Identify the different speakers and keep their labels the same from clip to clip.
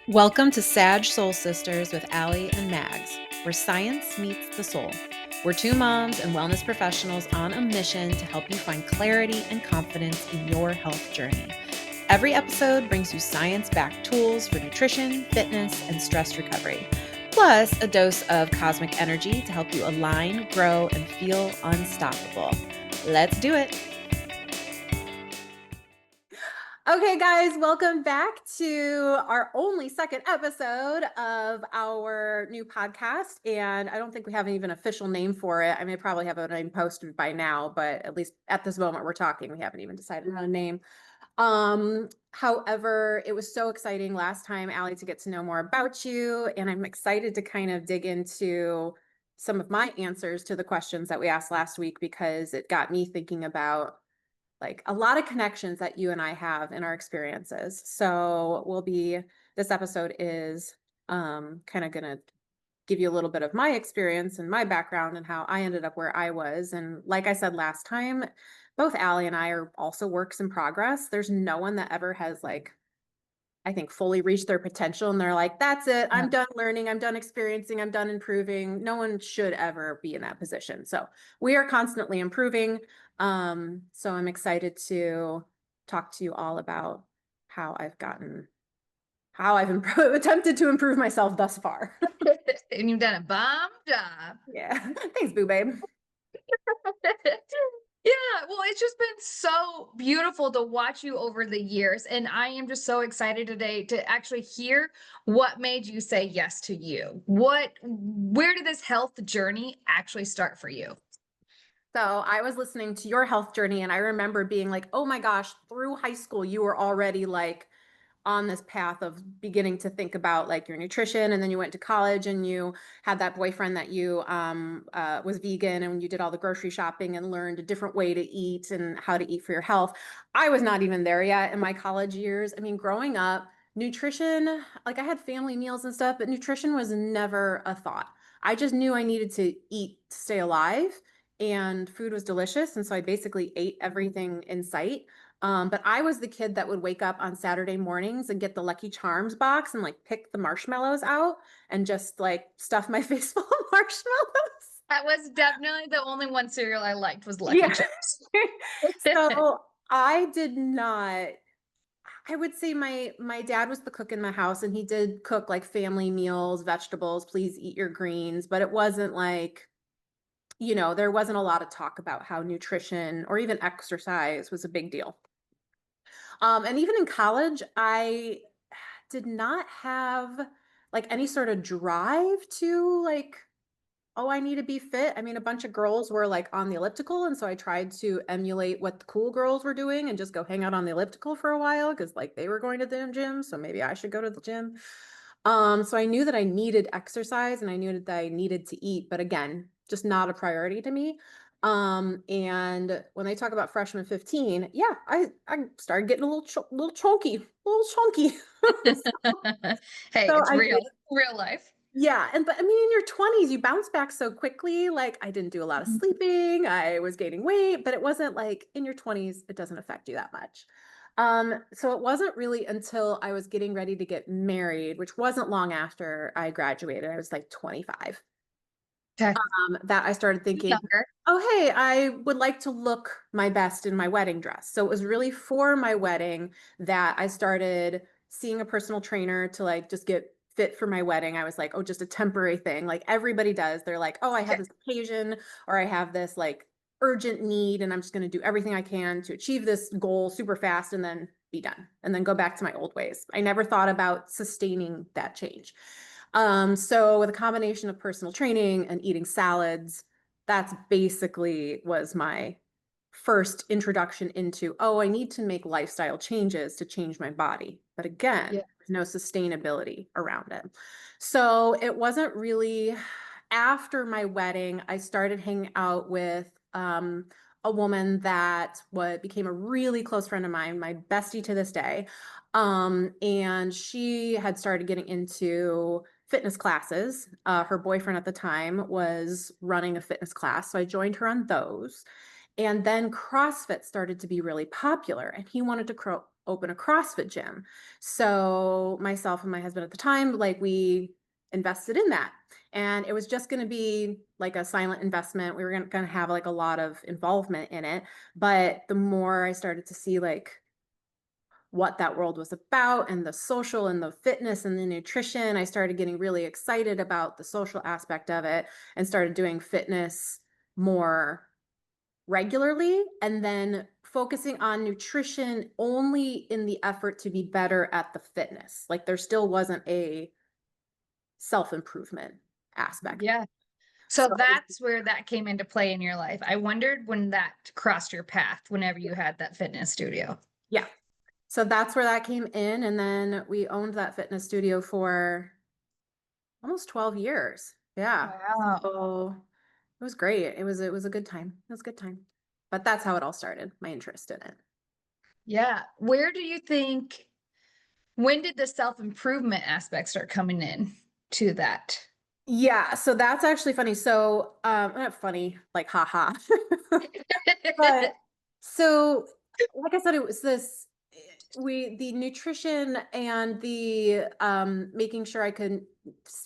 Speaker 1: Welcome to Sag Soul Sisters with Allie and Mags, where science meets the soul. We're two moms and wellness professionals on a mission to help you find clarity and confidence in your health journey. Every episode brings you science-backed tools for nutrition, fitness, and stress recovery, plus a dose of cosmic energy to help you align, grow, and feel unstoppable. Let's do it. Okay, guys, welcome back to our only second episode of our new podcast. And I don't think we have even an official name for it. I mean, I probably have a name posted by now, but at least at this moment we're talking, we haven't even decided on a name. However, it was so exciting last time, Allie, to get to know more about you. And I'm excited to kind of dig into some of my answers to the questions that we asked last week, because it got me thinking about like a lot of connections that you and I have in our experiences. So this episode is kind of going to give you a little bit of my experience and my background and how I ended up where I was. And like I said last time, both Allie and I are also works in progress. There's no one that ever has I think fully reached their potential and they're like, that's it. I'm done learning. I'm done experiencing. I'm done improving. No one should ever be in that position. So we are constantly improving. So I'm excited to talk to you all about how I've attempted to improve myself thus far.
Speaker 2: And you've done a bomb job.
Speaker 1: Yeah. Thanks, boo babe.
Speaker 2: Yeah, well, it's just been so beautiful to watch you over the years. And I am just so excited today to actually hear what made you say yes to you. Where did this health journey actually start for you?
Speaker 1: So I was listening to your health journey and I remember being like, oh my gosh, through high school, you were already like on this path of beginning to think about like your nutrition. And then you went to college and you had that boyfriend that you was vegan, and you did all the grocery shopping and learned a different way to eat and how to eat for your health. I was not even there yet in my college years. I mean, growing up, nutrition, like I had family meals and stuff, but nutrition was never a thought. I just knew I needed to eat to stay alive, and food was delicious. And so I basically ate everything in sight. But I was the kid that would wake up on Saturday mornings and get the Lucky Charms box and like pick the marshmallows out and just like stuff my face full of marshmallows.
Speaker 2: That was definitely the only one cereal I liked was Lucky
Speaker 1: Yeah.
Speaker 2: Charms.
Speaker 1: So I did not, I would say my dad was the cook in my house, and he did cook like family meals, vegetables, please eat your greens, but it wasn't like, there wasn't a lot of talk about how nutrition or even exercise was a big deal. And even in college, I did not have like any sort of drive to like, oh, I need to be fit. I mean, a bunch of girls were like on the elliptical. And so I tried to emulate what the cool girls were doing and just go hang out on the elliptical for a while because like they were going to the gym. So maybe I should go to the gym. So I knew that I needed exercise and I knew that I needed to eat, but again, just not a priority to me. And when they talk about freshman 15, yeah, I started getting a little chunky, a little chunky.
Speaker 2: Hey,
Speaker 1: So
Speaker 2: it's
Speaker 1: I
Speaker 2: real,
Speaker 1: did,
Speaker 2: real life.
Speaker 1: yeah. But I mean, in your 20s, you bounce back so quickly. Like I didn't do a lot of sleeping. I was gaining weight, but it wasn't like in your 20s, it doesn't affect you that much. So it wasn't really until I was getting ready to get married, which wasn't long after I graduated. I was like 25,
Speaker 2: Okay.
Speaker 1: that I started thinking,
Speaker 2: Younger.
Speaker 1: oh, hey, I would like to look my best in my wedding dress. So it was really for my wedding that I started seeing a personal trainer to like just get fit for my wedding. I was like, oh, just a temporary thing. Like everybody does. They're like, oh, I have
Speaker 2: Okay.
Speaker 1: this occasion or I have this like urgent need and I'm just going to do everything I can to achieve this goal super fast and then be done and then go back to my old ways. I never thought about sustaining that change. So with a combination of personal training and eating salads, that's basically was my first introduction into, oh, I need to make lifestyle changes to change my body. But again,
Speaker 2: Yeah.
Speaker 1: there's no sustainability around it. So it wasn't really after my wedding, I started hanging out with a woman that became a really close friend of mine, my bestie to this day. And she had started getting into fitness classes. Her boyfriend at the time was running a fitness class, so I joined her on those. And then CrossFit started to be really popular, and he wanted to open a CrossFit gym. So myself and my husband at the time, like we invested in that. And it was just going to be like a silent investment. We were going to have like a lot of involvement in it. But the more I started to see like what that world was about and the social and the fitness and the nutrition, I started getting really excited about the social aspect of it and started doing fitness more regularly, and then focusing on nutrition only in the effort to be better at the fitness. Like there still wasn't a self-improvement aspect.
Speaker 2: Yeah. So
Speaker 1: So
Speaker 2: that's where that came into play in your life. I wondered when that crossed your path whenever you had that fitness studio.
Speaker 1: yeah, so that's where that came in. And then we owned that fitness studio for almost 12 years. Yeah.
Speaker 2: Wow.
Speaker 1: So it was great. It was a good time. It was a good time. But that's how it all started, my interest in it.
Speaker 2: Yeah. Where do you think, when did the self-improvement aspect start coming in to that?
Speaker 1: Yeah, so that's actually funny. So, not funny, like haha. But so like I said, it was this the nutrition and the making sure I could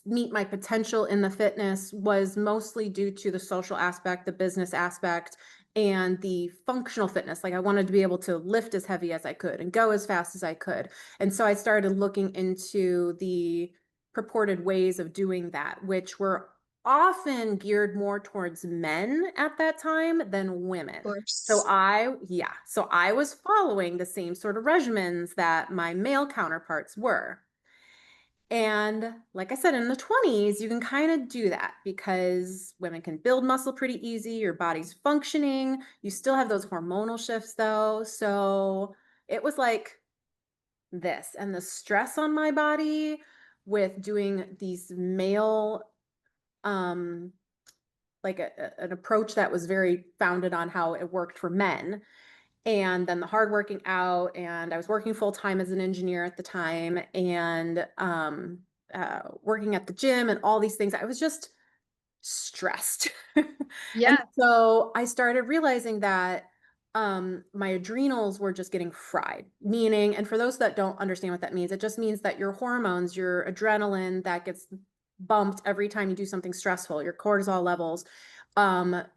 Speaker 1: meet my potential in the fitness was mostly due to the social aspect, the business aspect, and the functional fitness. Like I wanted to be able to lift as heavy as I could and go as fast as I could. And so I started looking into the purported ways of doing that, which were often geared more towards men at that time than women.
Speaker 2: Course.
Speaker 1: So I was following the same sort of regimens that my male counterparts were. And like I said, in the 20s, you can kind of do that because women can build muscle pretty easy, your body's functioning. You still have those hormonal shifts though. So it was like this, and the stress on my body with doing these male um like an approach that was very founded on how it worked for men, and then the hard working out, and I was working full time as an engineer at the time, and working at the gym and all these things. I was just stressed. And
Speaker 2: Yeah.
Speaker 1: so I started realizing that my adrenals were just getting fried, meaning, and for those that don't understand what that means, it just means that your hormones, your adrenaline that gets bumped every time you do something stressful, your cortisol levels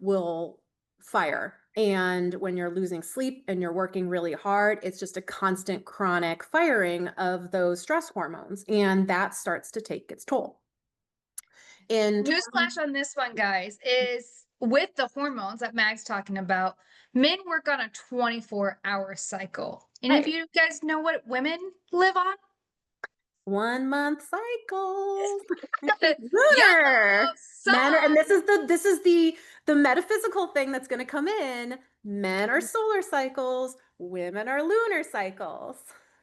Speaker 1: will fire. And when you're losing sleep and you're working really hard, it's just a constant chronic firing of those stress hormones. And that starts to take its toll. In 20,
Speaker 2: Newsflash on this one, guys, is with the hormones that Mag's talking about, men work on a 24-hour cycle. Any of
Speaker 1: right,
Speaker 2: you guys know what women live on?
Speaker 1: 1 month cycles.
Speaker 2: Yellow
Speaker 1: Lunar. Men are, and
Speaker 2: sun.
Speaker 1: this is the metaphysical thing that's going to come in. Men are solar cycles, women are lunar cycles.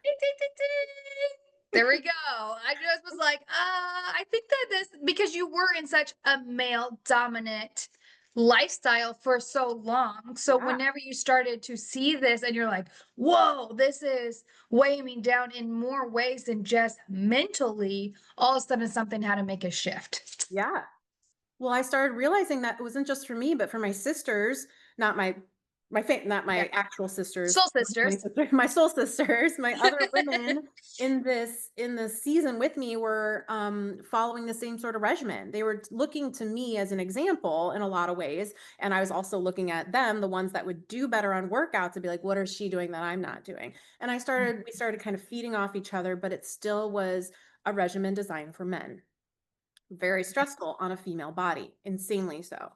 Speaker 2: Ding, ding, ding, ding. There we go. I just was like, I think that this, because you were in such a male dominant lifestyle for so long. So
Speaker 1: Yeah.
Speaker 2: whenever you started to see this and you're like, whoa, this is weighing me down in more ways than just mentally, all of a sudden something had to make a shift.
Speaker 1: Yeah. Well, I started realizing that it wasn't just for me, but for my sisters, not not
Speaker 2: Yeah.
Speaker 1: my actual sisters,
Speaker 2: Soul sisters.
Speaker 1: my soul sisters, my other women in this season with me were following the same sort of regimen. They were looking to me as an example in a lot of ways, and I was also looking at them, the ones that would do better on workouts, to be like, what is she doing that I'm not doing? And we started kind of feeding off each other, but it still was a regimen designed for men, very stressful on a female body, insanely so.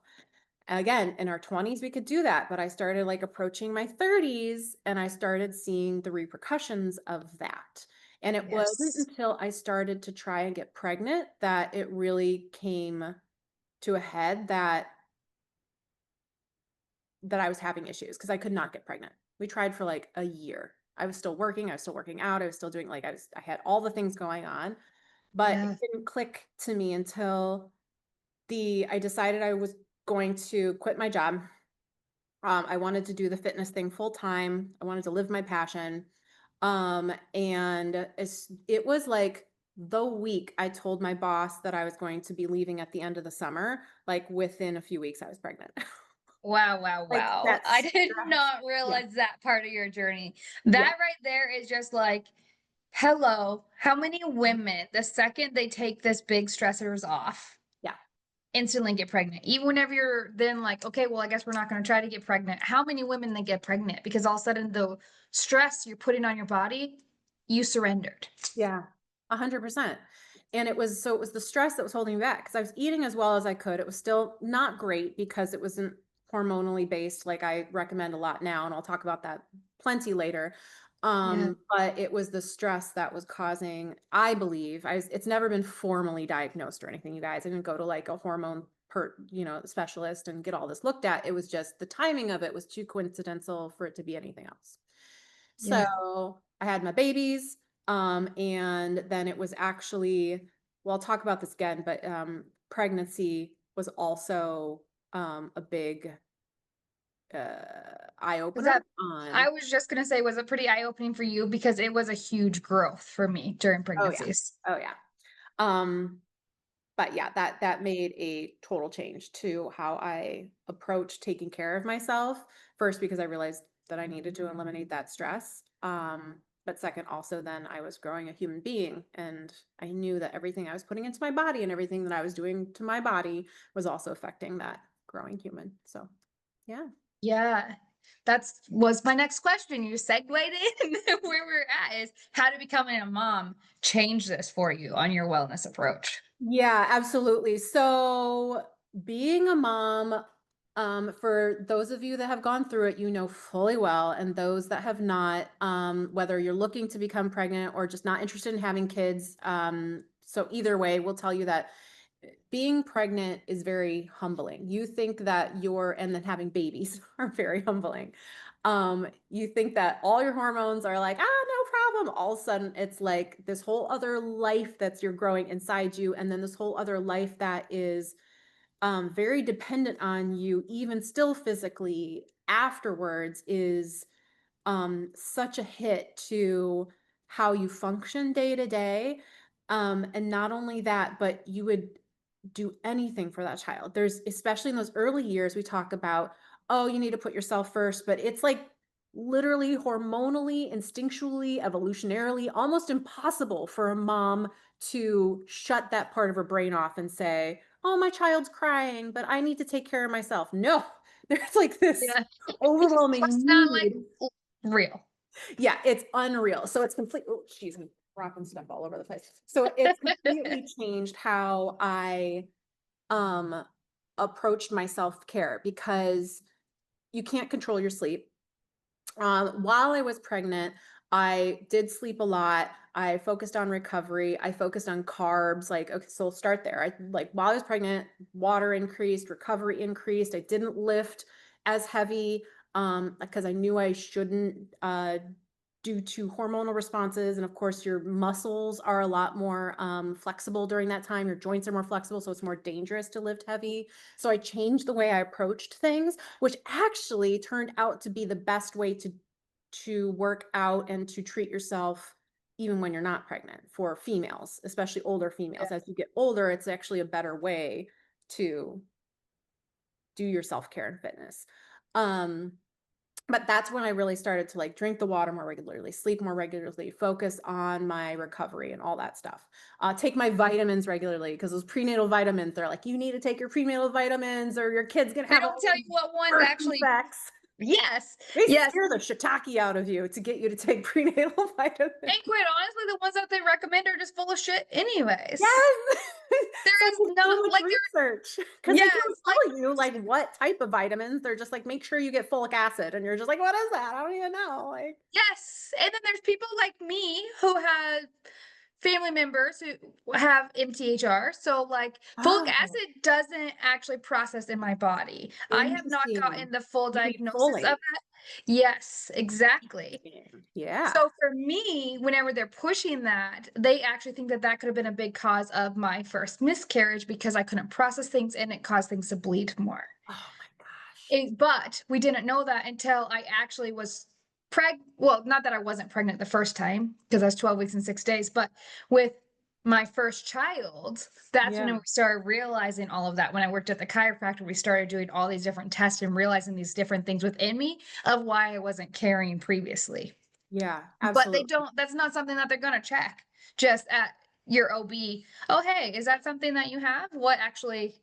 Speaker 1: Again, in our 20s, we could do that, but I started like approaching my 30s and I started seeing the repercussions of that. And it wasn't
Speaker 2: Yes.
Speaker 1: until I started to try and get pregnant that it really came to a head that I was having issues because I could not get pregnant. We tried for like a year. I was still working, I was still working out, I was still doing like I had all the things going on, but it
Speaker 2: Yeah.
Speaker 1: didn't click to me until the I decided I was going to quit my job. I wanted to do the fitness thing full time. I wanted to live my passion. And it was like the week I told my boss that I was going to be leaving at the end of the summer, like within a few weeks, I was pregnant.
Speaker 2: Wow, wow,
Speaker 1: Like
Speaker 2: wow.
Speaker 1: that
Speaker 2: I did
Speaker 1: stress.
Speaker 2: not
Speaker 1: Yeah.
Speaker 2: realize that part of your journey.
Speaker 1: Yeah.
Speaker 2: That right there is just like, hello, how many women, the second they take this big stressors off,
Speaker 1: Yeah.
Speaker 2: instantly get pregnant? Even whenever you're then like, okay, well, I guess we're not going to try to get pregnant. How many women then get pregnant? Because all of a sudden the stress you're putting on your body, you surrendered.
Speaker 1: Yeah. 100%. And it was the stress that was holding me back because I was eating as well as I could. It was still not great because it wasn't hormonally based like I recommend a lot now, and I'll talk about that plenty later.
Speaker 2: Yeah.
Speaker 1: But it was the stress that was causing, I believe, it's never been formally diagnosed or anything, you guys. I didn't go to like a hormone specialist and get all this looked at. It was just the timing of it was too coincidental for it to be anything else.
Speaker 2: Yeah.
Speaker 1: So I had my babies, and then it was actually, well, I'll talk about this again, but pregnancy was also a big eye
Speaker 2: Was
Speaker 1: opener
Speaker 2: that,
Speaker 1: on.
Speaker 2: I was just going to say, was it pretty eye opening for you? Because it was a huge growth for me during
Speaker 1: Oh yeah,
Speaker 2: pregnancies.
Speaker 1: oh yeah. Um, but yeah, that made a total change to how I approach taking care of myself. First, because I realized that I needed to eliminate that stress. But second, also then I was growing a human being, and I knew that everything I was putting into my body and everything that I was doing to my body was also affecting that growing human. So yeah.
Speaker 2: Yeah. That's was my next question. You segued in where we're at is how did becoming a mom change this for you on your wellness approach?
Speaker 1: Yeah, absolutely. So being a mom, for those of you that have gone through it, you know fully well, and those that have not, whether you're looking to become pregnant or just not interested in having kids, so either way, we'll tell you that being pregnant is very humbling. You think that and then having babies are very humbling. You think that all your hormones are like, no problem. All of a sudden, it's like this whole other life that's you're growing inside you, and then this whole other life that is very dependent on you, even still physically afterwards, is such a hit to how you function day to day. And not only that, but you would do anything for that child. There's, especially in those early years, we talk about, oh, you need to put yourself first, but it's like literally hormonally, instinctually, evolutionarily almost impossible for a mom to shut that part of her brain off and say, oh, my child's crying, but I need to take care of myself. No, there's like this
Speaker 2: Yeah.
Speaker 1: overwhelming
Speaker 2: Must not like
Speaker 1: need.
Speaker 2: real.
Speaker 1: Yeah, it's unreal. So it's complete. Oh, she's dropping stuff all over the place. So it's completely changed how I um approached my self-care because you can't control your sleep. While I was pregnant, I did sleep a lot. I focused on recovery. I focused on carbs. Like, okay, so we'll start there. I like while I was pregnant, water increased, recovery increased. I didn't lift as heavy because I knew I shouldn't due to hormonal responses. And of course, your muscles are a lot more flexible during that time. Your joints are more flexible, so it's more dangerous to lift heavy. So I changed the way I approached things, which actually turned out to be the best way to work out and to treat yourself even when you're not pregnant for females, especially older females. As you get older, it's actually a better way to do your self-care and fitness. Um, but that's when I really started to like drink the water more regularly, sleep more regularly, focus on my recovery and all that stuff. Take my vitamins regularly because those prenatal vitamins, they're like, you need to take your prenatal vitamins or your kid's gonna
Speaker 2: They
Speaker 1: have
Speaker 2: don't
Speaker 1: all
Speaker 2: tell you
Speaker 1: these
Speaker 2: what ones
Speaker 1: birth
Speaker 2: actually,
Speaker 1: defects.
Speaker 2: yes,
Speaker 1: They
Speaker 2: yes.
Speaker 1: scare the shiitake out of you to get you to take prenatal vitamins.
Speaker 2: And quite honestly, the ones that they recommend are just full of shit anyways.
Speaker 1: Yes.
Speaker 2: There
Speaker 1: So
Speaker 2: is
Speaker 1: it's so
Speaker 2: not
Speaker 1: much
Speaker 2: like
Speaker 1: research because they don't
Speaker 2: yes, like
Speaker 1: tell you like what type of vitamins. They're just like, make sure you get folic acid. And you're just like, what is that? I don't even know. Like,
Speaker 2: yes. And then there's people like me who have family members who have MTHR. So like folic
Speaker 1: oh,
Speaker 2: acid doesn't actually process in my body. I have not
Speaker 1: interesting.
Speaker 2: gotten the full
Speaker 1: You need
Speaker 2: diagnosis of
Speaker 1: folate.
Speaker 2: that. Yes, exactly.
Speaker 1: Yeah.
Speaker 2: So for me, whenever they're pushing that, they actually think that that could have been a big cause of my first miscarriage because I couldn't process things and it caused things to bleed more.
Speaker 1: Oh my gosh.
Speaker 2: But we didn't know that until I actually was well, not that I wasn't pregnant the first time because I was 12 weeks and 6 days, but with my first child, that's when
Speaker 1: Yeah.
Speaker 2: we started realizing all of that. When I worked at the chiropractor, we started doing all these different tests and realizing these different things within me of why I wasn't carrying previously.
Speaker 1: Yeah,
Speaker 2: But they
Speaker 1: absolutely.
Speaker 2: don't, that's not something that they're going to check just at your OB. Oh, hey, is that something that you have? What actually,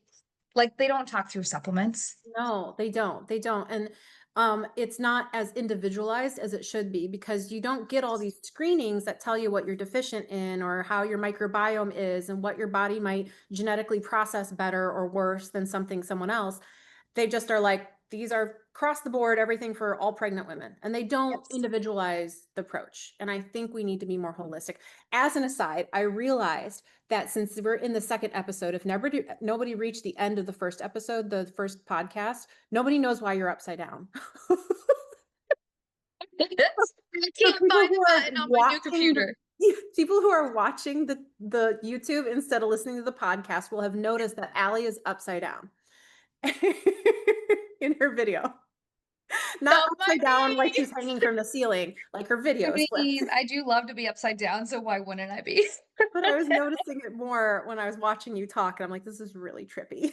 Speaker 2: like, they don't talk through supplements.
Speaker 1: No, they don't. They don't. And it's not as individualized as it should be because you don't get all these screenings that tell you what you're deficient in or how your microbiome is and what your body might genetically process better or worse than something someone else. They just are like, these are across the board, everything for all pregnant women. And they don't
Speaker 2: Yes.
Speaker 1: individualize the approach. And I think we need to be more holistic. As an aside, I realized that since we're in the second episode, if nobody reached the end of the first episode, the first podcast, nobody knows why you're upside down.
Speaker 2: I
Speaker 1: So
Speaker 2: can't find the button on my new computer.
Speaker 1: people who are watching the YouTube instead of listening to the podcast will have noticed that Allie is upside down in her video. Not
Speaker 2: So
Speaker 1: upside down like
Speaker 2: funny.
Speaker 1: she's hanging from the ceiling, like her
Speaker 2: I
Speaker 1: video is flipped.
Speaker 2: mean, I do love to be upside down, so why wouldn't I be?
Speaker 1: But I was noticing it more when I was watching you talk, and I'm like, this is really trippy.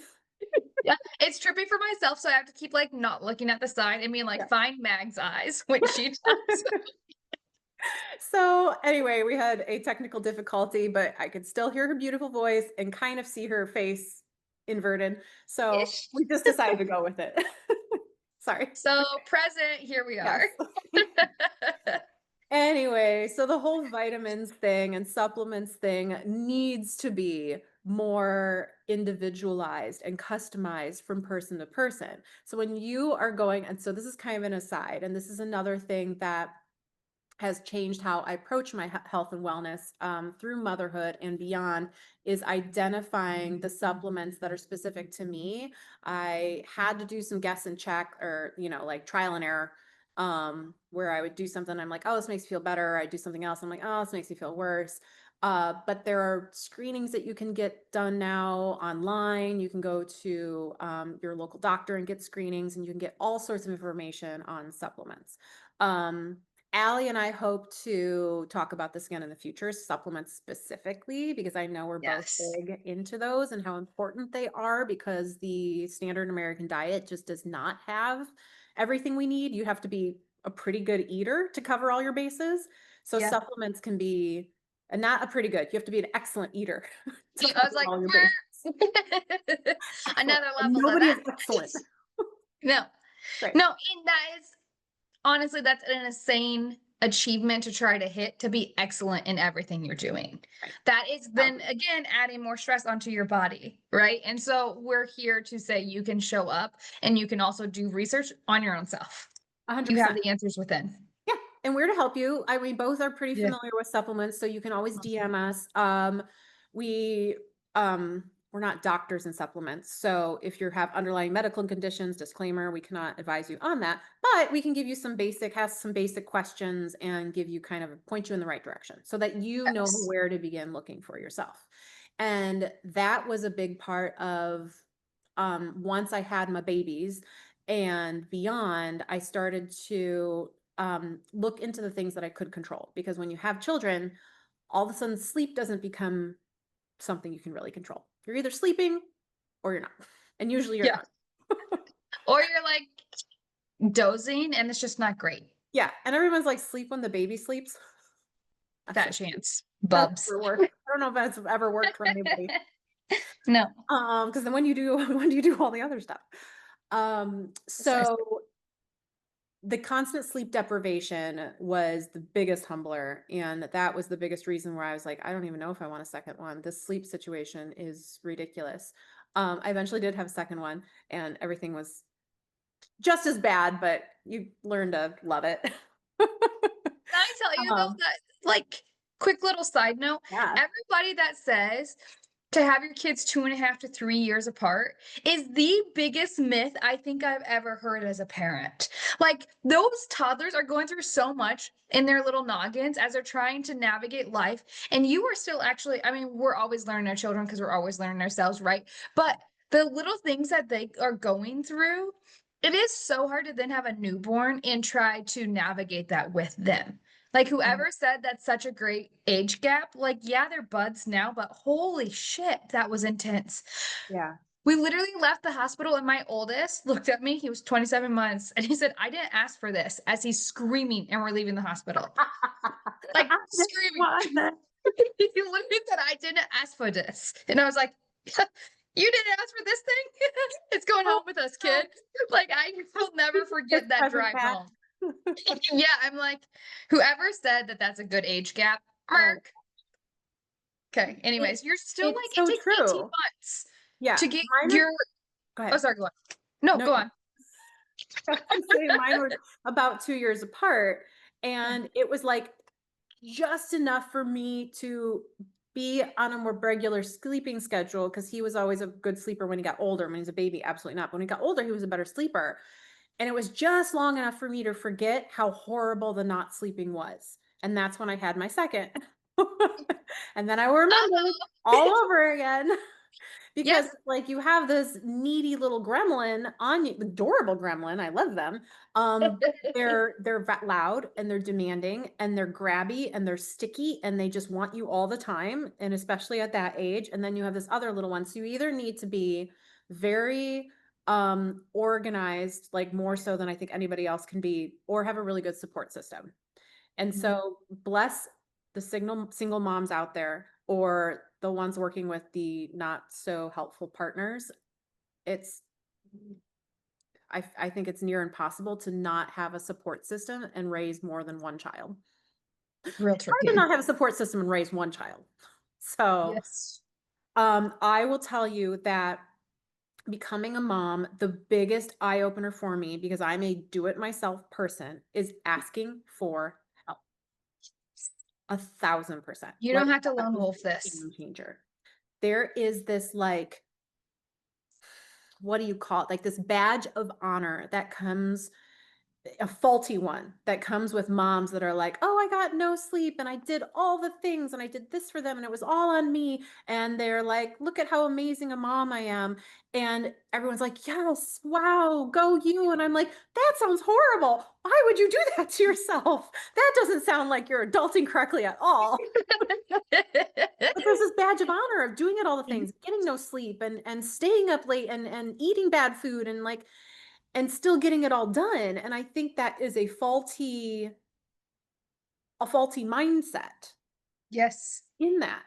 Speaker 2: Yeah, it's trippy for myself, so I have to keep like not looking at the side and being like,
Speaker 1: Yeah.
Speaker 2: find Mag's eyes when she does.
Speaker 1: So anyway, we had a technical difficulty, but I could still hear her beautiful voice and kind of see her face inverted. So
Speaker 2: Ish.
Speaker 1: we just decided to go with it. Sorry.
Speaker 2: So present, here we
Speaker 1: Yes.
Speaker 2: are.
Speaker 1: Anyway, so the whole vitamins thing and supplements thing needs to be more individualized and customized from person to person. So when you are going, and so this is kind of an aside, and this is another thing that has changed how I approach my health and wellness through motherhood and beyond is identifying the supplements that are specific to me. I had to do some guess and check or, like trial and error where I would do something. I'm like, oh, this makes me feel better. I do something else. I'm like, oh, this makes me feel worse. But there are screenings that you can get done now online. You can go to your local doctor and get screenings, and you can get all sorts of information on supplements. Allie and I hope to talk about this again in the future, supplements specifically, because I know we're both
Speaker 2: Yes.
Speaker 1: big into those and how important they are because the standard American diet just does not have everything we need. You have to be a pretty good eater to cover all your bases. So
Speaker 2: Yeah.
Speaker 1: supplements can be, and not a pretty good, you have to be an excellent eater to
Speaker 2: I was
Speaker 1: cover
Speaker 2: like,
Speaker 1: all your bases. Excellent.
Speaker 2: another
Speaker 1: And
Speaker 2: level of
Speaker 1: nobody
Speaker 2: that.
Speaker 1: is excellent.
Speaker 2: No,
Speaker 1: Right.
Speaker 2: no, and that is honestly, that's an insane achievement to try to hit to be excellent in everything you're doing.
Speaker 1: Right.
Speaker 2: That is then again adding more stress onto your body, right? And so we're here to say you can show up and you can also do research on your own self. You have
Speaker 1: 100%.
Speaker 2: the answers within.
Speaker 1: Yeah, and we're to help you. We both are pretty
Speaker 2: Yeah.
Speaker 1: familiar with supplements, so you can always DM us. We we're not doctors in supplements, so if you have underlying medical conditions, disclaimer, we cannot advise you on that. But we can give you has some basic questions and give you kind of point you in the right direction so that you know
Speaker 2: Yes.
Speaker 1: where to begin looking for yourself. And that was a big part of once I had my babies and beyond, I started to look into the things that I could control because when you have children, all of a sudden sleep doesn't become something you can really control. You're either sleeping or you're not. And usually you're
Speaker 2: Yeah.
Speaker 1: not.
Speaker 2: Or you're like dozing and it's just not great.
Speaker 1: Yeah. And everyone's like, sleep when the baby sleeps. That's
Speaker 2: That
Speaker 1: just,
Speaker 2: chance.
Speaker 1: that's
Speaker 2: Bubs.
Speaker 1: never worked. I don't know if that's ever worked for anybody.
Speaker 2: No.
Speaker 1: Because then when you do when do you do all the other stuff?
Speaker 2: Precisely.
Speaker 1: So the constant sleep deprivation was the biggest humbler, and that was the biggest reason where I was like, I don't even know if I want a second one. This sleep situation is ridiculous. I eventually did have a second one, and everything was just as bad, but you learn to love it.
Speaker 2: Can I tell you though
Speaker 1: um,
Speaker 2: that like quick little side note,
Speaker 1: yeah,
Speaker 2: everybody that says to have your kids 2.5 to 3 years apart is the biggest myth I think I've ever heard as a parent. Like those toddlers are going through so much in their little noggins as they're trying to navigate life. And you are still actually, I mean, we're always learning our children because we're always learning ourselves, right? But the little things that they are going through, it is so hard to then have a newborn and try to navigate that with them. Like whoever said that's such a great age gap, like yeah, they're buds now, but holy shit, that was intense.
Speaker 1: Yeah.
Speaker 2: We literally left the hospital and my oldest looked at me. He was 27 months and he said, I didn't ask for this as he's screaming and we're leaving the hospital. Like screaming.
Speaker 1: What?
Speaker 2: He literally said, I didn't ask for this. And I was like, you didn't ask for this thing? It's going home with us, kid. Like I will never
Speaker 1: His
Speaker 2: forget that
Speaker 1: present
Speaker 2: drive
Speaker 1: back.
Speaker 2: home. Yeah, I'm like, whoever said that that's a good age gap,
Speaker 1: Oh,
Speaker 2: Mark. Okay.
Speaker 1: it,
Speaker 2: Anyways, you're still
Speaker 1: it's
Speaker 2: like, it
Speaker 1: so
Speaker 2: takes 18
Speaker 1: true.
Speaker 2: months
Speaker 1: Yeah.
Speaker 2: to get
Speaker 1: Mine are,
Speaker 2: your,
Speaker 1: go
Speaker 2: oh,
Speaker 1: ahead.
Speaker 2: sorry, go on. No,
Speaker 1: No,
Speaker 2: go on.
Speaker 1: I would say mine were about 2 years apart. And it was like just enough for me to be on a more regular sleeping schedule because he was always a good sleeper when he got older. When he was a baby, absolutely not. But when he got older, he was a better sleeper. And it was just long enough for me to forget how horrible the not sleeping was. And that's when I had my second. And then I remembered
Speaker 2: Uh-oh.
Speaker 1: all over again. Because
Speaker 2: Yes.
Speaker 1: it's like you have this needy little gremlin on you, adorable gremlin. I love them. But they're loud and they're demanding and they're grabby and they're sticky and they just want you all the time. And especially at that age. And then you have this other little one. So you either need to be very organized, like more so than I think anybody else can be, or have a really good support system. And
Speaker 2: Mhm.
Speaker 1: so bless the single moms out there or the ones working with the not so helpful partners. It's I think it's near impossible to not have a support system and raise more than one child.
Speaker 2: Real
Speaker 1: Hard to
Speaker 2: tricky.
Speaker 1: not have a support system and raise one child. So
Speaker 2: Yes.
Speaker 1: I will tell you that becoming a mom, the biggest eye opener for me, because I'm a do it myself person, is asking for help. 1,000%.
Speaker 2: You
Speaker 1: Like
Speaker 2: don't have to
Speaker 1: that
Speaker 2: lone
Speaker 1: is
Speaker 2: wolf
Speaker 1: a
Speaker 2: this.
Speaker 1: game changer. There is this like, what do you call it? Like this badge of honor that comes, a faulty one that comes with moms that are like, oh, I got no sleep and I did all the things and I did this for them and it was all on me. And they're like, look at how amazing a mom I am. And everyone's like, yes, wow, go you. And I'm like, that sounds horrible. Why would you do that to yourself? That doesn't sound like you're adulting correctly at all. But there's this badge of honor of doing it all the things, getting no sleep and staying up late and eating bad food and like and still getting it all done. And I think that is a faulty mindset
Speaker 2: Yes.
Speaker 1: in that.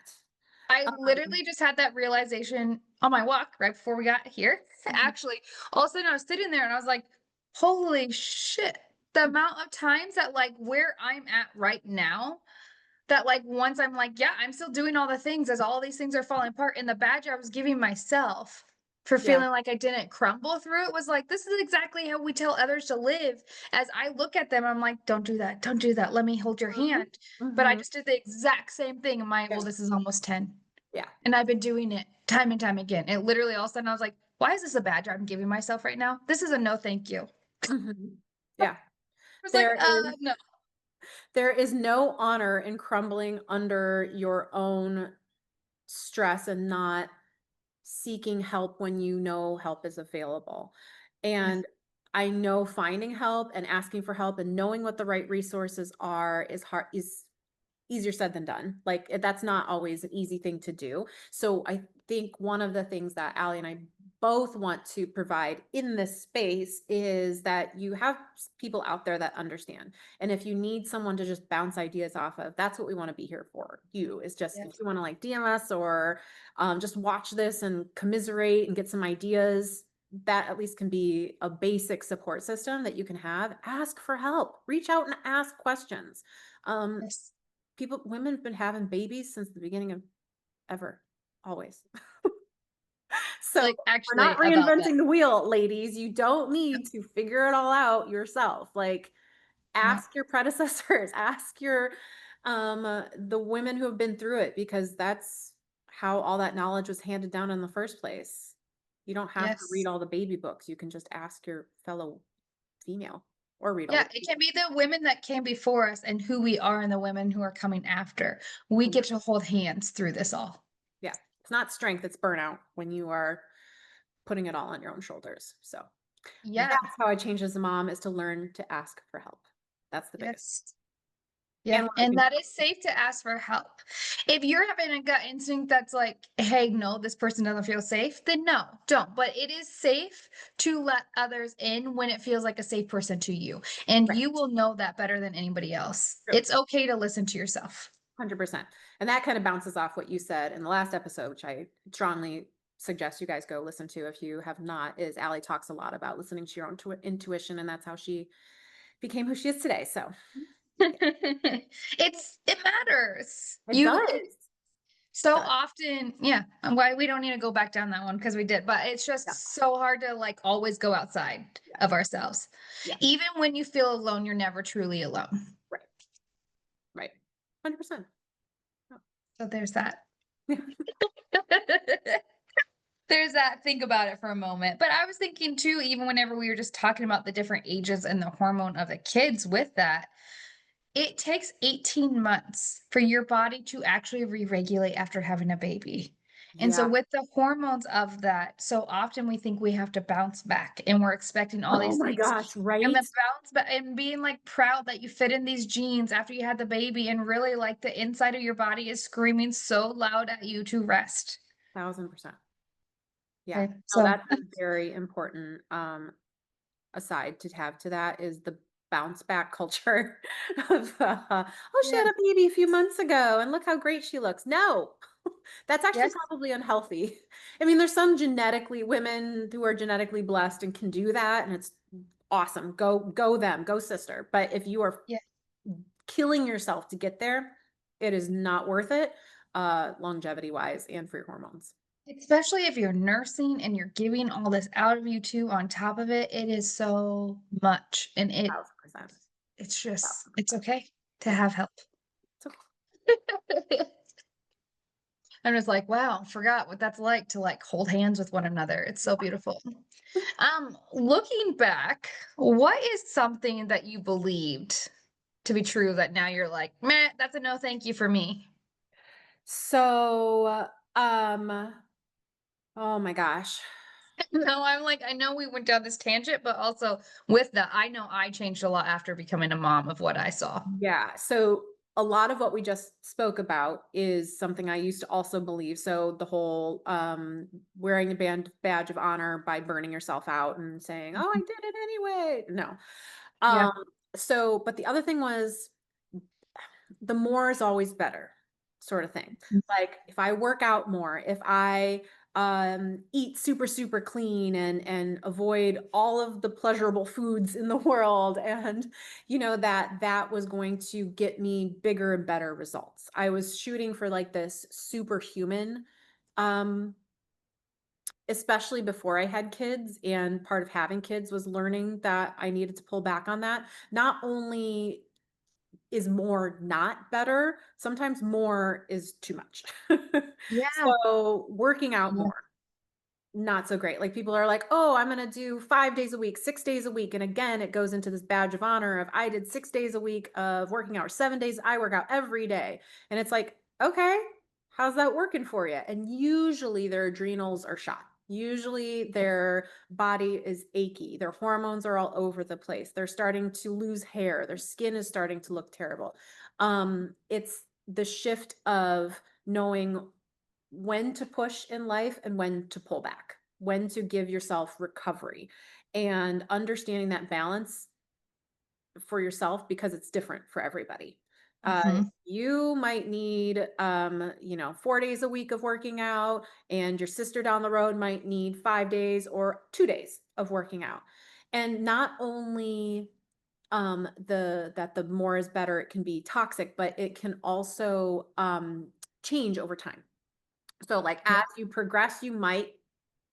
Speaker 2: I
Speaker 1: Um,
Speaker 2: literally just had that realization on my walk right before we got here.
Speaker 1: Mhm.
Speaker 2: Actually, all of a sudden I was sitting there and I was like, holy shit. The amount of times that like where I'm at right now, that like once I'm like, yeah, I'm still doing all the things as all these things are falling apart. And the badge I was giving myself for
Speaker 1: Yeah.
Speaker 2: feeling like I didn't crumble through it was like, this is exactly how we tell others to live. As I look at them, I'm like, don't do that. Don't do that. Let me hold your
Speaker 1: Mhm.
Speaker 2: hand. But I
Speaker 1: Mhm.
Speaker 2: just did the exact same thing. And my
Speaker 1: Yeah.
Speaker 2: oldest is almost 10.
Speaker 1: Yeah.
Speaker 2: And I've been doing it time and time again. And literally all of a sudden I was like, why is this a badge I'm giving myself right now? This is a no thank you. I
Speaker 1: Mhm. Yeah.
Speaker 2: was like,
Speaker 1: There is
Speaker 2: no.
Speaker 1: there is no honor in crumbling under your own stress and not seeking help when you know help is available.
Speaker 2: Yes.
Speaker 1: And I know finding help and asking for help and knowing what the right resources are is easier said than done. Like that's not always an easy thing to do. So I think one of the things that Allie and I both want to provide in this space is that you have people out there that understand. And if you need someone to just bounce ideas off of, that's what we want to be here for. You is just if
Speaker 2: Yes.
Speaker 1: you want to like DM us or just watch this and commiserate and get some ideas, that at least can be a basic support system that you can have. Ask for help, reach out and ask questions. Um,
Speaker 2: Yes.
Speaker 1: women have been having babies since the beginning of ever, always. So
Speaker 2: Like
Speaker 1: we're
Speaker 2: actually
Speaker 1: not
Speaker 2: about that.
Speaker 1: reinventing the wheel, ladies. You don't need to figure it all out yourself. Like
Speaker 2: No.
Speaker 1: ask your predecessors, ask your the women who have been through it because that's how all that knowledge was handed down in the first place. You don't have to read
Speaker 2: Yes.
Speaker 1: all the baby books. You can just ask your fellow female or read all the
Speaker 2: Yeah, it can be the women that came before us and who we are and the women who are coming after. We
Speaker 1: baby.
Speaker 2: get to hold hands through this all.
Speaker 1: Yeah. It's not strength, it's burnout when you are putting it all on your own shoulders. So
Speaker 2: Yeah.
Speaker 1: that's how I changed as a mom is to learn to ask for help. That's the biggest.
Speaker 2: Yes. Yeah,
Speaker 1: and
Speaker 2: and
Speaker 1: working.
Speaker 2: that is safe to ask for help. If you're having a gut instinct that's like, "Hey, no, this person doesn't feel safe," then no, don't. But it is safe to let others in when it feels like a safe person to you, and
Speaker 1: Right.
Speaker 2: you will know that better than anybody else.
Speaker 1: True.
Speaker 2: It's okay to listen to yourself.
Speaker 1: 100%. And that kind of bounces off what you said in the last episode, which I strongly suggest you guys go listen to if you have not, is Allie talks a lot about listening to your own intuition, and that's how she became who she is today. So yeah,
Speaker 2: It matters.
Speaker 1: it does. It
Speaker 2: So
Speaker 1: does.
Speaker 2: often, yeah, and why we don't need to go back down that one because we did, but it's
Speaker 1: Yeah.
Speaker 2: just so hard to like always go outside
Speaker 1: Yeah.
Speaker 2: of ourselves.
Speaker 1: Yeah.
Speaker 2: Even when you feel alone, you're never truly alone.
Speaker 1: Right. Right. 100%.
Speaker 2: So there's that.
Speaker 1: Yeah.
Speaker 2: There's that. Think about it for a moment. But I was thinking too, even whenever we were just talking about the different ages and the hormone of the kids with that, it takes 18 months for your body to actually re-regulate after having a baby. And so
Speaker 1: Yeah.
Speaker 2: with the hormones of that, so often we think we have to bounce back and we're expecting all
Speaker 1: Oh
Speaker 2: these
Speaker 1: my
Speaker 2: things.
Speaker 1: gosh.
Speaker 2: And the
Speaker 1: Right.
Speaker 2: bounce back and being like proud that you fit in these jeans after you had the baby and really like the inside of your body is screaming so loud at you to rest.
Speaker 1: 1000%. Yeah.
Speaker 2: Okay.
Speaker 1: No,
Speaker 2: So
Speaker 1: that's a very important aside to have to that is the bounce back culture of oh, she had
Speaker 2: yeah.
Speaker 1: a baby a few months ago and look how great she looks. No. That's actually
Speaker 2: Yes.
Speaker 1: probably unhealthy. I mean, there's some genetically women who are genetically blessed and can do that, and it's awesome. Go them, go sister. But if you are
Speaker 2: Yeah.
Speaker 1: killing yourself to get there, it is not worth it, longevity wise and for your hormones.
Speaker 2: Especially if you're nursing and you're giving all this out of you too on top of it, it is so much. And
Speaker 1: 1000%.
Speaker 2: it's just it's
Speaker 1: 1000%.
Speaker 2: okay to
Speaker 1: Yeah.
Speaker 2: have help.
Speaker 1: It's okay.
Speaker 2: I'm just like, wow, forgot what that's like to like hold hands with one another. It's so beautiful. Looking back, what is something that you believed to be true that now you're like, meh, that's a no thank you for me.
Speaker 1: So, oh my gosh.
Speaker 2: No, I'm like, I know we went down this tangent, but also with that, I know I changed a lot after becoming a mom of what I saw.
Speaker 1: Yeah. So a lot of what we just spoke about is something I used to also believe. So the whole wearing a badge of honor by burning yourself out and saying, "Oh, I
Speaker 2: Mhm.
Speaker 1: did it anyway." No.
Speaker 2: Yeah.
Speaker 1: Um, so but the other thing was the more is always better sort of thing. Like if I work out more, if I eat super clean and avoid all of the pleasurable foods in the world, and that was going to get me bigger and better results. I was shooting for like this superhuman, um especially before I had kids, and part of having kids was learning that I needed to pull back on that. Not only is more not better, sometimes more is too much.
Speaker 2: Yeah.
Speaker 1: So, working out
Speaker 2: Yeah.
Speaker 1: more, not so great. Like, people are like, "Oh, I'm gonna do 5 days a week, 6 days a week," and again, it goes into this badge of honor of, "I did 6 days a week of working out, 7 days I work out every day," and it's like, "Okay, how's that working for you?" And usually their adrenals are shot. Usually their body is achy, their hormones are all over the place, they're starting to lose hair, their skin is starting to look terrible. It's the shift of knowing when to push in life and when to pull back, when to give yourself recovery, and understanding that balance for yourself because it's different for everybody.
Speaker 2: Mhm.
Speaker 1: You might need, 4 days a week of working out, and your sister down the road might need 5 days or 2 days of working out. And not only the more is better, it can be toxic, but it can also change over time. So, like,
Speaker 2: Yeah.
Speaker 1: as you progress, you might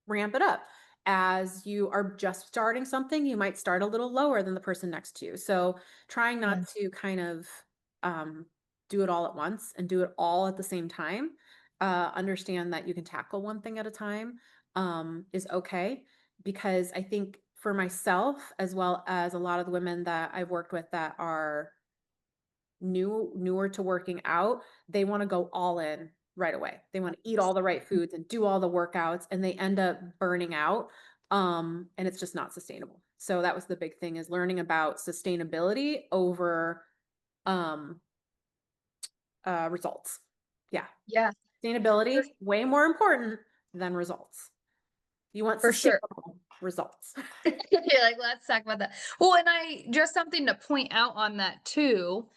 Speaker 1: ramp it up. As you are just starting something, you might start a little lower than the person next to you. So, trying not
Speaker 2: Yeah.
Speaker 1: to kind of um, do it all at once and do it all at the same time. Understand that you can tackle one thing at a time, is okay. Because I think for myself, as well as a lot of the women that I've worked with that are newer to working out, they wanna go all in right away. They wanna eat all the right foods and do all the workouts, and they end up burning out, and it's just not sustainable. So that was the big thing, is learning about sustainability over, um, results. Yeah.
Speaker 2: Yeah, for,
Speaker 1: Sustainability, way more important than results. You want
Speaker 2: for sure.
Speaker 1: sustainable results.
Speaker 2: You're like, let's talk about that. Well, and I just something to point out on that too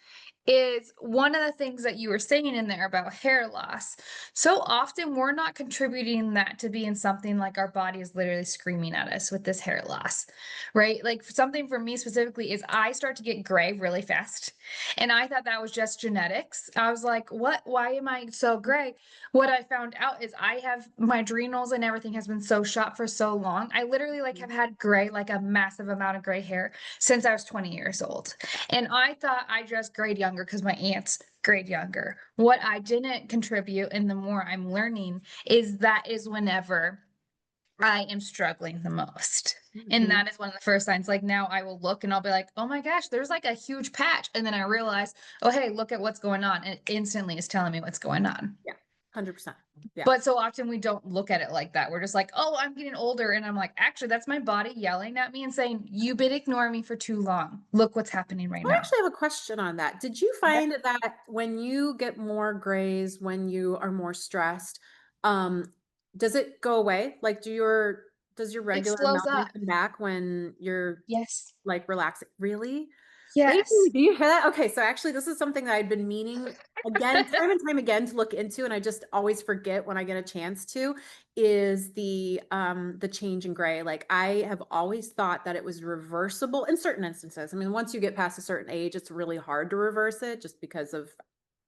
Speaker 2: is one of the things that you were saying in there about hair loss. So often we're not contributing that to being something like our body is literally screaming at us with this hair loss, right? Like something for me specifically is I start to get gray really fast. And I thought that was just genetics. I was like, what? Why am I so gray? What I found out is I have my adrenals and everything has been so shot for so long. I literally like have had gray, like a massive amount of gray hair since I was 20 years old. And I thought I just grayed younger because my aunts grayed younger. What I didn't contribute, and the more I'm learning, is that is whenever I am struggling the most. And
Speaker 1: Mhm.
Speaker 2: that is one of the first signs. Like now I will look and I'll be like, oh my gosh, there's like a huge patch. And then I realize, oh, hey, look at what's going on. And it instantly is telling me what's going on.
Speaker 1: Yeah, 100%. Yeah.
Speaker 2: But so often we don't look at it like that. We're just like, oh, I'm getting older. And I'm like, actually, that's my body yelling at me and saying, you've been ignoring me for too long. Look what's happening right
Speaker 1: I
Speaker 2: now.
Speaker 1: actually have a question on that. Did you
Speaker 2: Yeah.
Speaker 1: find that when you get more grays, when you are more stressed, um, does it go away? Like, does your
Speaker 2: It
Speaker 1: regular
Speaker 2: slows up.
Speaker 1: melanin come back when you're
Speaker 2: Yes.
Speaker 1: like relaxing? Really? Really?
Speaker 2: Yes.
Speaker 1: Do you hear that? Okay, so actually, this is something that I'd been meaning again, time and time again, to look into, and I just always forget when I get a chance to, is the change in gray. Like I have always thought that it was reversible in certain instances. I mean, once you get past a certain age, it's really hard to reverse it just because of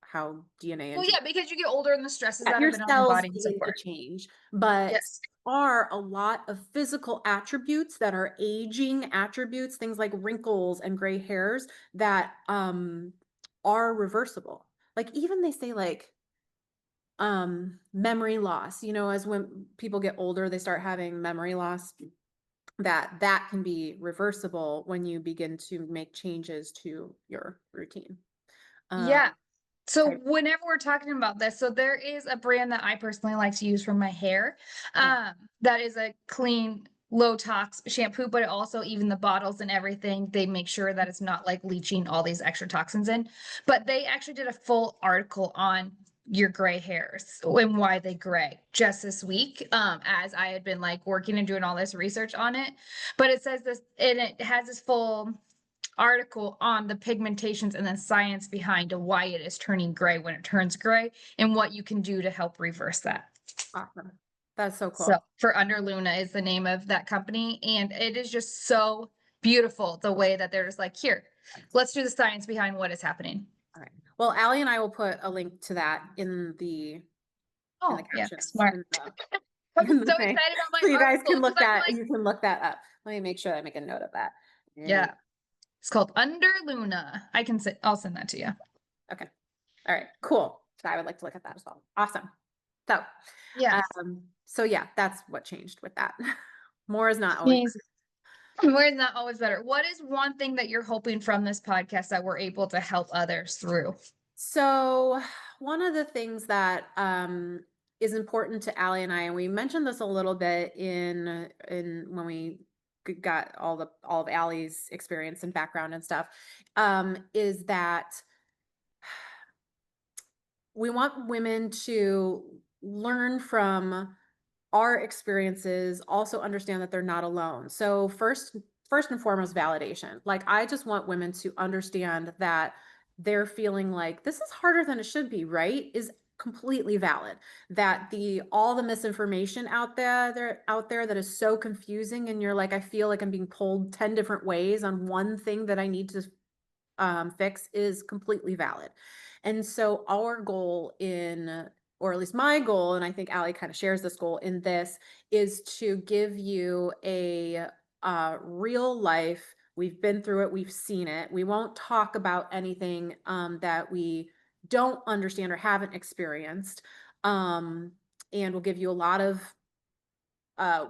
Speaker 1: how DNA
Speaker 2: Well,
Speaker 1: and
Speaker 2: yeah, because you get older and the stresses that have
Speaker 1: your
Speaker 2: been on your
Speaker 1: cells
Speaker 2: body and so
Speaker 1: begin to
Speaker 2: forth.
Speaker 1: change, but
Speaker 2: Yes.
Speaker 1: are a lot of physical attributes that are aging attributes, things like wrinkles and gray hairs that are reversible. Like even they say like memory loss, as when people get older, they start having memory loss, that can be reversible when you begin to make changes to your routine. Um,
Speaker 2: Yeah. So
Speaker 1: I,
Speaker 2: whenever we're talking about this, so there is a brand that I personally like to use for my hair.
Speaker 1: yeah.
Speaker 2: That is a clean, low tox shampoo, but it also even the bottles and everything, they make sure that it's not like leaching all these extra toxins in. But they actually did a full article on your gray hairs and why they gray just this week. As I had been like working and doing all this research on it. But it says this and it has this full article on the pigmentations and the science behind why it is turning gray when it turns gray and what you can do to help reverse that.
Speaker 1: Awesome. That's so
Speaker 2: So,
Speaker 1: cool.
Speaker 2: for Under Luna is the name of that company. And it is just so beautiful the way that they're just like, here, let's do the science behind what is happening.
Speaker 1: All right. Well, Allie and I will put a link to that in the
Speaker 2: Oh, yeah,
Speaker 1: captions
Speaker 2: smart.
Speaker 1: in
Speaker 2: I'm
Speaker 1: in the
Speaker 2: so
Speaker 1: thing.
Speaker 2: excited on my
Speaker 1: So you guys
Speaker 2: article
Speaker 1: can
Speaker 2: because
Speaker 1: look
Speaker 2: I'm
Speaker 1: that
Speaker 2: like,
Speaker 1: you can look that up. Let me make sure I make a note of that. And
Speaker 2: yeah, it's called Under Luna. I'll send that to you.
Speaker 1: okay. All right, cool. So I would like to look at that as well. Awesome. So
Speaker 2: Yeah.
Speaker 1: so yeah, that's what changed with that. More is not always
Speaker 2: Amazing. Where's not always better? What is one thing that you're hoping from this podcast that we're able to help others through?
Speaker 1: So, one of the things that is important to Allie and I, and we mentioned this a little bit in when we got all of Allie's experience and background and stuff, is that we want women to learn from our experiences, also understand that they're not alone. So first and foremost, validation. Like I just want women to understand that they're feeling like this is harder than it should be, right? Is completely valid. That the all the misinformation out there that is so confusing and you're like, I feel like I'm being pulled 10 different ways on one thing that I need to fix is completely valid. And so our goal or at least my goal, and I think Allie kind of shares this goal in this, is to give you a real life. We've been through it, we've seen it. We won't talk about anything that we don't understand or haven't experienced. And we'll give you a lot of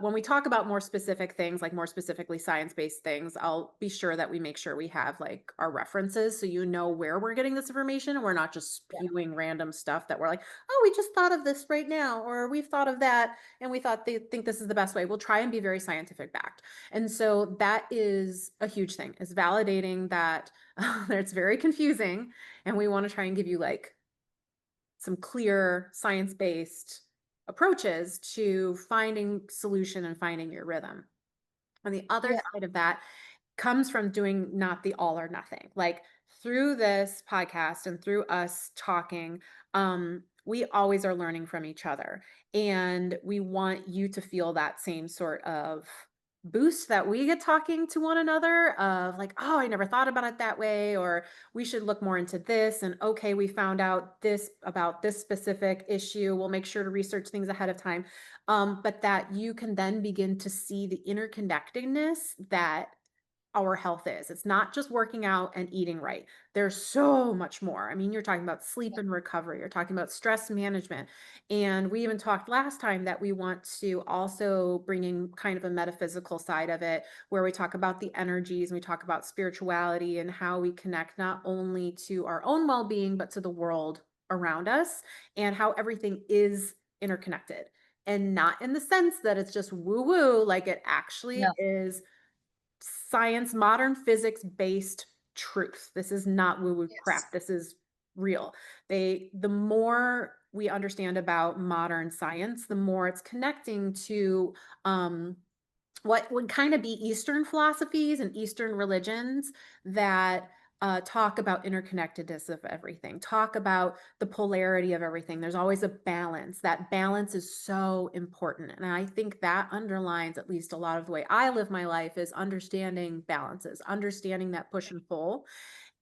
Speaker 1: when we talk about more specific things, like more specifically science-based things, I'll be sure that we make sure we have like our references so you know where we're getting this information and we're not just spewing random stuff that we're like, oh, we just thought of this right now, or we've thought of that and we thought they think this is the best way. We'll try and be very scientific backed. And so that is a huge thing, is validating that it's very confusing and we want to try and give you like some clear science-based approaches to finding solution and finding your rhythm. On the other
Speaker 2: Yeah.
Speaker 1: side of that comes from doing not the all or nothing. Like through this podcast and through us talking, we always are learning from each other. And we want you to feel that same sort of boost that we get talking to one another of like, oh, I never thought about it that way, or we should look more into this. And okay, we found out this about this specific issue. We'll make sure to research things ahead of time. But that you can then begin to see the interconnectedness that our health is. It's not just working out and eating right. There's so much more. I mean, you're talking about sleep and recovery, you're talking about stress management. And we even talked last time that we want to also bring in kind of a metaphysical side of it, where we talk about the energies and we talk about spirituality and how we connect not only to our own well being, but to the world around us and how everything is interconnected. And not in the sense that it's just woo woo, like it actually
Speaker 2: No.
Speaker 1: is science, modern physics based truth. This is not woo woo
Speaker 2: Yes.
Speaker 1: crap. This is real. The more we understand about modern science, the more it's connecting to what would kind of be Eastern philosophies and Eastern religions that talk about interconnectedness of everything, talk about the polarity of everything. There's always a balance. That balance is so important. And I think that underlines at least a lot of the way I live my life is understanding balances, understanding that push and pull,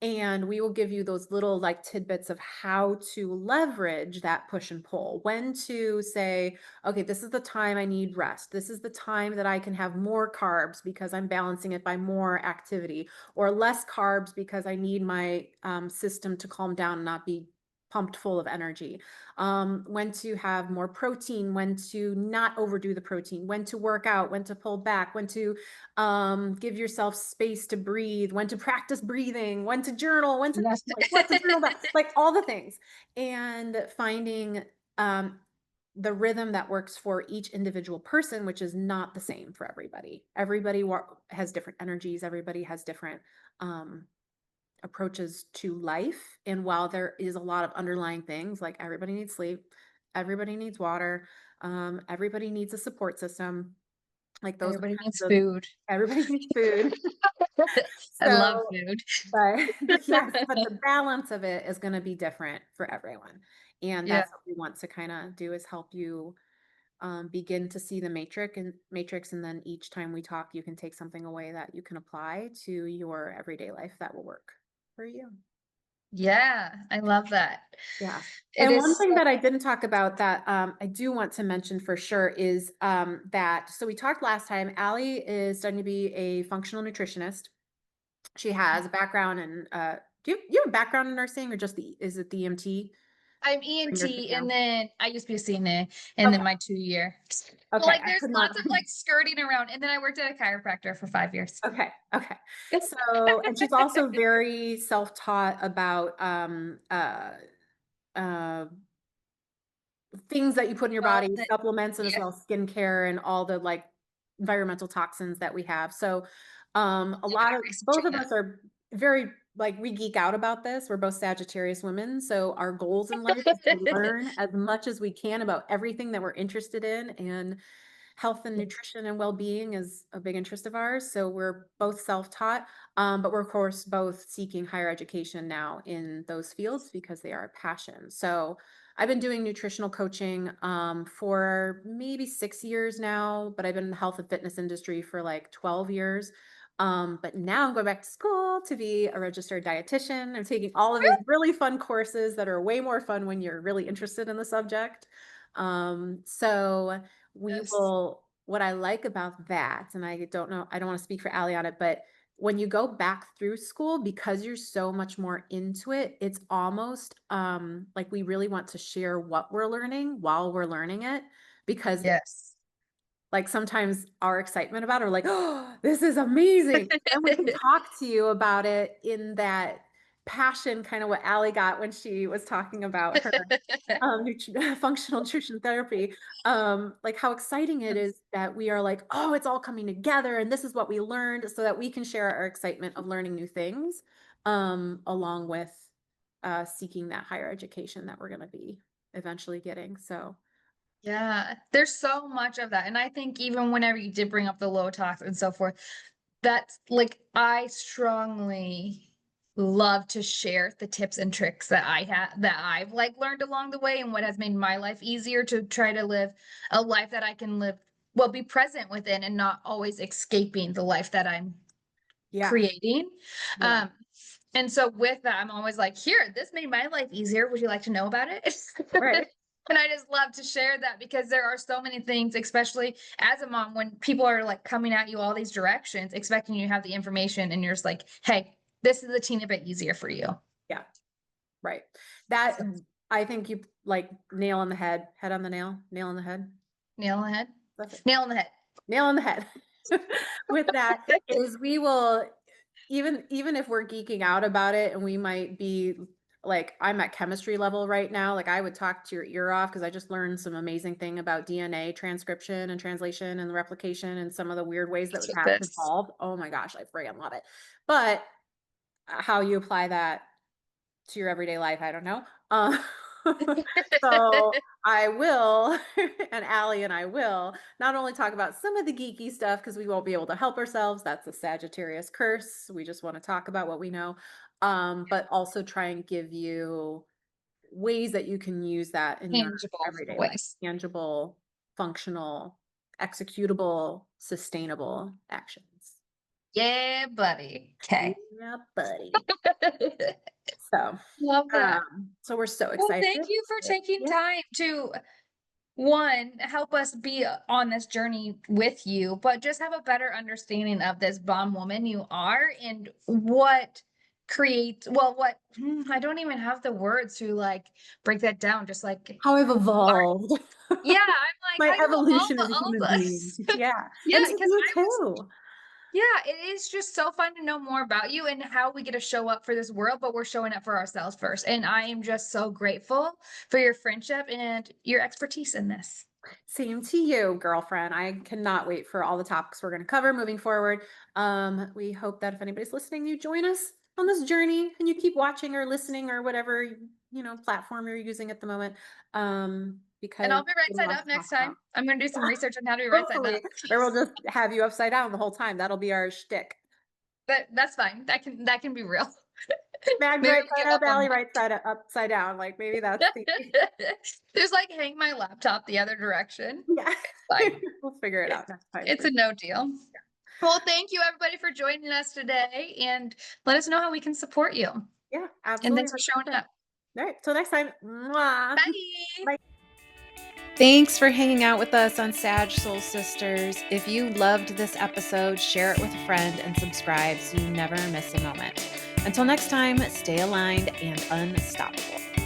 Speaker 1: and we will give you those little like tidbits of how to leverage that push and pull. When to say, okay, this is the time I need rest. This is the time that I can have more carbs because I'm balancing it by more activity, or less carbs because I need my system to calm down and not be pumped full of energy. When to have more protein, when to not overdo the protein, when to work out, when to pull back, when to give yourself space to breathe, when to practice breathing, when to journal, when to
Speaker 2: Yes.
Speaker 1: like what to journal about, like all the things, and finding um, the rhythm that works for each individual person, which is not the same for everybody. Everybody has different energies. Everybody has different approaches to life. And while there is a lot of underlying things, like everybody needs sleep, everybody needs water, everybody needs a support system, like those are
Speaker 2: Everybody
Speaker 1: kinds
Speaker 2: needs
Speaker 1: of
Speaker 2: food.
Speaker 1: everybody needs food.
Speaker 2: I love
Speaker 1: So,
Speaker 2: food.
Speaker 1: but yes, but the balance of it is going to be different for everyone. And
Speaker 2: Yeah.
Speaker 1: that's what we want to kind of do is help you begin to see the matrix. And then each time we talk, you can take something away that you can apply to your everyday life that will work for you.
Speaker 2: Yeah, I love that.
Speaker 1: Yeah.
Speaker 2: It
Speaker 1: And one
Speaker 2: is
Speaker 1: thing
Speaker 2: so
Speaker 1: that I didn't talk about that I do want to mention for sure is that, so we talked last time, Allie is starting to be a functional nutritionist. She has a background in, do you have a background in nursing or just is it the EMT?
Speaker 2: I'm
Speaker 1: Or nursing
Speaker 2: ENT, and
Speaker 1: now?
Speaker 2: then I used to be a CNA, and then
Speaker 1: Okay.
Speaker 2: my 2 year.
Speaker 1: Okay.
Speaker 2: Like
Speaker 1: I
Speaker 2: there's
Speaker 1: could not.
Speaker 2: lots of like skirting around, and then I worked at a chiropractor for 5 years.
Speaker 1: Okay. Okay. So, and she's also very self-taught about, uh, things that you put in your
Speaker 2: Well,
Speaker 1: body, supplements, and as
Speaker 2: yeah,
Speaker 1: well skincare and all the like environmental toxins that we have. So a
Speaker 2: doing
Speaker 1: lot
Speaker 2: my
Speaker 1: of
Speaker 2: research
Speaker 1: both
Speaker 2: right
Speaker 1: of us are very like we geek out about this. We're both Sagittarius women. So our goals in life is to
Speaker 2: now.
Speaker 1: learn as much as we can about everything that we're interested in. And health and nutrition and well-being is a big interest of ours. So we're both self-taught, but we're of course both seeking higher education now in those fields because they are a passion. So I've been doing nutritional coaching for maybe 6 years now, but I've been in the health and fitness industry for like 12 years. But now I'm going back to school to be a registered dietitian. I'm taking all of these really fun courses that are way more fun when you're really interested in the subject. So we
Speaker 2: Yes.
Speaker 1: will, what I like about that, and I don't know, I don't want to speak for Allie on it, but when you go back through school, because you're so much more into it, it's almost like we really want to share what we're learning while we're learning it, because
Speaker 2: Yes.
Speaker 1: like sometimes our excitement about it, we're like, oh, this is amazing. And we can talk to you about it in that passion, kind of what Allie got when she was talking about her functional nutrition therapy. Like how exciting it is that we are like, oh, it's all coming together and this is what we learned so that we can share our excitement of learning new things along with seeking that higher education that we're going to be eventually getting. So
Speaker 2: Yeah, there's so much of that. And I think even whenever you did bring up the low tox and so forth, that's like I strongly love to share the tips and tricks that I've like learned along the way and what has made my life easier to try to live a life that I can live, well, be present within and not always escaping the life that I'm
Speaker 1: yeah,
Speaker 2: creating.
Speaker 1: yeah,
Speaker 2: Um, and so with that, I'm always like, here, this made my life easier. Would you like to know about it?
Speaker 1: right.
Speaker 2: And I just love to share that because there are so many things, especially as a mom, when people are like coming at you all these directions, expecting you to have the information, and you're just like, hey, this is a teeny bit easier for you.
Speaker 1: Yeah, right. That I think you like nail on the head, head on the nail on the head.
Speaker 2: Nail on the head.
Speaker 1: That's it.
Speaker 2: Nail on the head.
Speaker 1: Nail on the head. With that is we will even if we're geeking out about it and we might be like I'm at chemistry level right now, like I would talk to your ear off because I just learned some amazing thing about DNA transcription and translation and replication and some of the weird ways that
Speaker 2: With
Speaker 1: have
Speaker 2: this.
Speaker 1: evolved. Oh my gosh, I friggin' love it. But how you apply that to your everyday life, I don't know. So I will, and Allie and I will not only talk about some of the geeky stuff because we won't be able to help ourselves. That's a Sagittarius curse. We just want to talk about what we know, but also try and give you ways that you can use that in your
Speaker 2: Tangible
Speaker 1: everyday life,
Speaker 2: ways.
Speaker 1: tangible, functional, executable, sustainable actions.
Speaker 2: Yeah, buddy. Okay.
Speaker 1: Yeah, buddy. So,
Speaker 2: Love that.
Speaker 1: so we're so
Speaker 2: Well,
Speaker 1: excited.
Speaker 2: thank you for taking
Speaker 1: Yeah.
Speaker 2: time to one, help us be on this journey with you, but just have a better understanding of this bomb woman you are and what creates, well, what I don't even have the words to like break that down. Just like,
Speaker 1: How I've evolved.
Speaker 2: yeah, I'm like,
Speaker 1: My
Speaker 2: how you
Speaker 1: evolution as a
Speaker 2: evolve
Speaker 1: human being.
Speaker 2: us.
Speaker 1: Yeah.
Speaker 2: Yeah,
Speaker 1: And to
Speaker 2: because
Speaker 1: you
Speaker 2: I was,
Speaker 1: too.
Speaker 2: yeah, it is just so fun to know more about you and how we get to show up for this world, but we're showing up for ourselves first. And I am just so grateful for your friendship and your expertise in this.
Speaker 1: Same to you, girlfriend. I cannot wait for all the topics we're going to cover moving forward. We hope that if anybody's listening, you join us on this journey and you keep watching or listening or whatever, platform you're using at the moment.
Speaker 2: And
Speaker 1: Because
Speaker 2: I'll be right
Speaker 1: we
Speaker 2: side
Speaker 1: love
Speaker 2: up
Speaker 1: to talk
Speaker 2: next time.
Speaker 1: about.
Speaker 2: I'm gonna do some
Speaker 1: Yeah,
Speaker 2: research on how to be right side
Speaker 1: hopefully.
Speaker 2: up.
Speaker 1: Or we'll just have you upside down the whole time. That'll be our shtick.
Speaker 2: But that's fine. That can be real.
Speaker 1: Mag
Speaker 2: Maybe
Speaker 1: right
Speaker 2: I'll
Speaker 1: side
Speaker 2: give
Speaker 1: up,
Speaker 2: up on
Speaker 1: alley
Speaker 2: that.
Speaker 1: right side up, upside down. Like maybe that's the
Speaker 2: Just like hang my laptop the other direction.
Speaker 1: yeah.
Speaker 2: Fine.
Speaker 1: We'll figure it out next time
Speaker 2: It's
Speaker 1: for
Speaker 2: a no deal. Well, thank you everybody for joining us today and let us know how we can support you.
Speaker 1: yeah,
Speaker 2: And
Speaker 1: absolutely.
Speaker 2: thanks for showing
Speaker 1: 100%.
Speaker 2: up.
Speaker 1: All right. Till next time. Mwah.
Speaker 2: Bye.
Speaker 1: Bye. Thanks for hanging out with us on Sag Soul Sisters. If you loved this episode, share it with a friend and subscribe so you never miss a moment. Until next time, stay aligned and unstoppable.